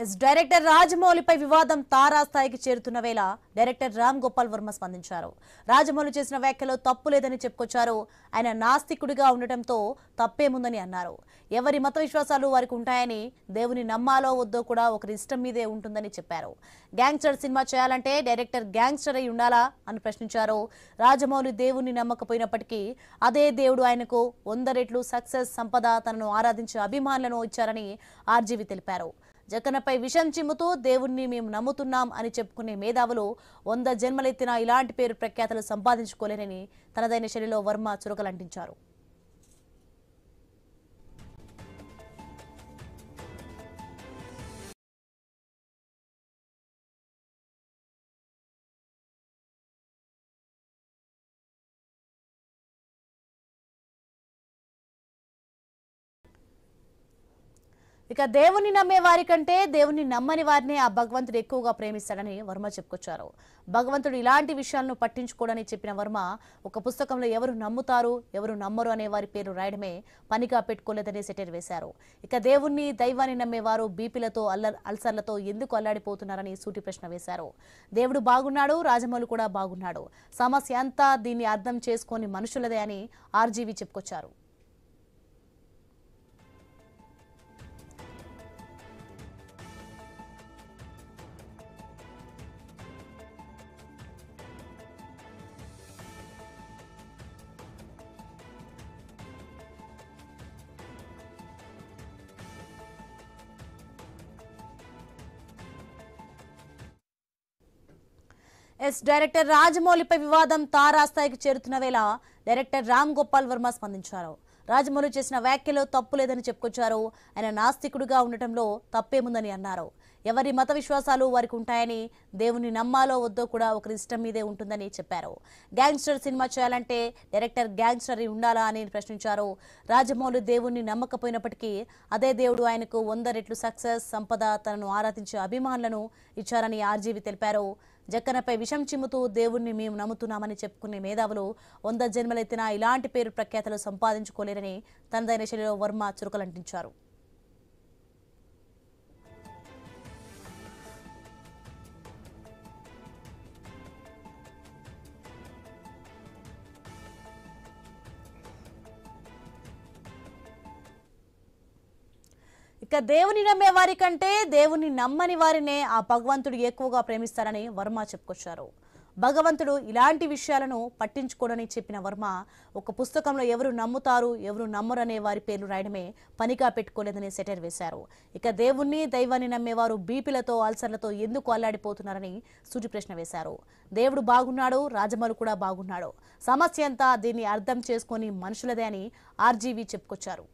Director రాజమౌళిపై వివాదం తారాస్థాయికి చేరుతున్న వేళ డైరెక్టర్ రామ్ గోపాల్ వర్మ స్పందించారు. రాజమౌళి చేసిన వ్యాఖ్యలో తప్పు లేదని చెప్పుకొచ్చారు. ఆయన నాస్తికుడిగా ఉండటంతో తప్పేముందని అన్నారు. ఎవరి మత విశ్వాసాలు వారికి ఉంటాయని, దేవుని నమ్మాలో వద్దో కూడా ఒకరి ఇష్టం మీదే ఉంటుందని చెప్పారు. గ్యాంగ్స్టర్ సినిమా చేయాలంటే డైరెక్టర్ గ్యాంగ్స్టర్ అయి ఉండాలా అని ప్రశ్నించారు. రాజమౌళి దేవుణ్ణి నమ్మకపోయినప్పటికీ అదే దేవుడు ఆయనకు 100 రెట్లు సక్సెస్, సంపద, తనను ఆరాధించే అభిమానులను ఇచ్చారని ఆర్జీవి తెలిపారు. జగన్పై విషం చిమ్ముతూ దేవుణ్ణి మేము నమ్ముతున్నాం అని చెప్పుకునే మేధావులు 100 జన్మలెత్తినా ఇలాంటి పేరు ప్రఖ్యాతలు సంపాదించుకోలేరని తనదైన శైలిలో వర్మ చురకలంటించారు. ఇక దేవుని నమ్మే వారి కంటే దేవుని నమ్మని వారిని ఆ భగవంతుడు ఎక్కువగా ప్రేమిస్తాడని వర్మ చెప్పుకొచ్చారు. భగవంతుడు ఇలాంటి విషయాలను పట్టించుకోడని చెప్పిన వర్మ ఒక పుస్తకంలో ఎవరు నమ్ముతారు, ఎవరు నమ్మరు అనే వారి పేరు రాయడమే పనిగా పెట్టుకోలేదని సెటైర్ వేశారు. ఇక దేవుణ్ణి, దైవాన్ని నమ్మేవారు బీపీలతో, అల్సర్లతో ఎందుకు అల్లాడిపోతున్నారని సూటి ప్రశ్న వేశారు. దేవుడు బాగున్నాడు, రాజమౌళి కూడా బాగున్నాడు. సమస్య అంతా దీన్ని అర్థం చేసుకొని మనుషులదే అని ఆర్జీవి చెప్పుకొచ్చారు. డైరెక్టర్ రాజమౌళిపై వివాదం తారాస్థాయికి చేరుతున్న వేళ డైరెక్టర్ రామ్ గోపాల్ వర్మ స్పందించారు. రాజమౌళి చేసిన వ్యాఖ్యలో తప్పు లేదని చెప్పుకొచ్చారు. ఆయన నాస్తికుడిగా ఉండటంలో తప్పేముందని అన్నారు. ఎవరి మత విశ్వాసాలు వారికి ఉంటాయని, దేవుని నమ్మాలో వద్దో కూడా ఒకరి ఇష్టం మీదే ఉంటుందని చెప్పారు. గ్యాంగ్స్టర్ సినిమా చేయాలంటే డైరెక్టర్ గ్యాంగ్స్టర్ ఉండాలా అని ప్రశ్నించారు. రాజమౌళి దేవుణ్ణి నమ్మకపోయినప్పటికీ అదే దేవుడు ఆయనకు 100 రెట్లు సక్సెస్, సంపద, తనను ఆరాధించే అభిమానులను ఇచ్చారని ఆర్జీవి తెలిపారు. జక్కనపై విషం చిమ్ముతూ దేవుణ్ణి మేము నమ్ముతున్నామని చెప్పుకునే మేధావులు 100 జన్మలెత్తినా ఇలాంటి పేరు ప్రఖ్యాతలు సంపాదించుకోలేరని తనదైన శైలిలో వర్మ చురకలంటించారు. ఇక దేవుని నమ్మే వారి కంటే దేవుని నమ్మని వారినే ఆ భగవంతుడు ఎక్కువగా ప్రేమిస్తారని వర్మ చెప్పుకొచ్చారు. భగవంతుడు ఇలాంటి విషయాలను పట్టించుకోడని చెప్పిన వర్మ ఒక పుస్తకంలో ఎవరు నమ్ముతారు, ఎవరు నమ్మరు అనే వారి పేర్లు రాయడమే పనిగా పెట్టుకోలేదని సెటైర్ వేశారు. ఇక దేవుణ్ణి, దైవాన్ని నమ్మేవారు బీపీలతో, అల్సర్లతో ఎందుకు అల్లాడిపోతున్నారని సూటి ప్రశ్న వేశారు. దేవుడు బాగున్నాడు, రాజమౌళి కూడా బాగున్నాడు. సమస్య అంతా దీన్ని అర్థం చేసుకొని మనుషులదే అని ఆర్జీవి చెప్పుకొచ్చారు.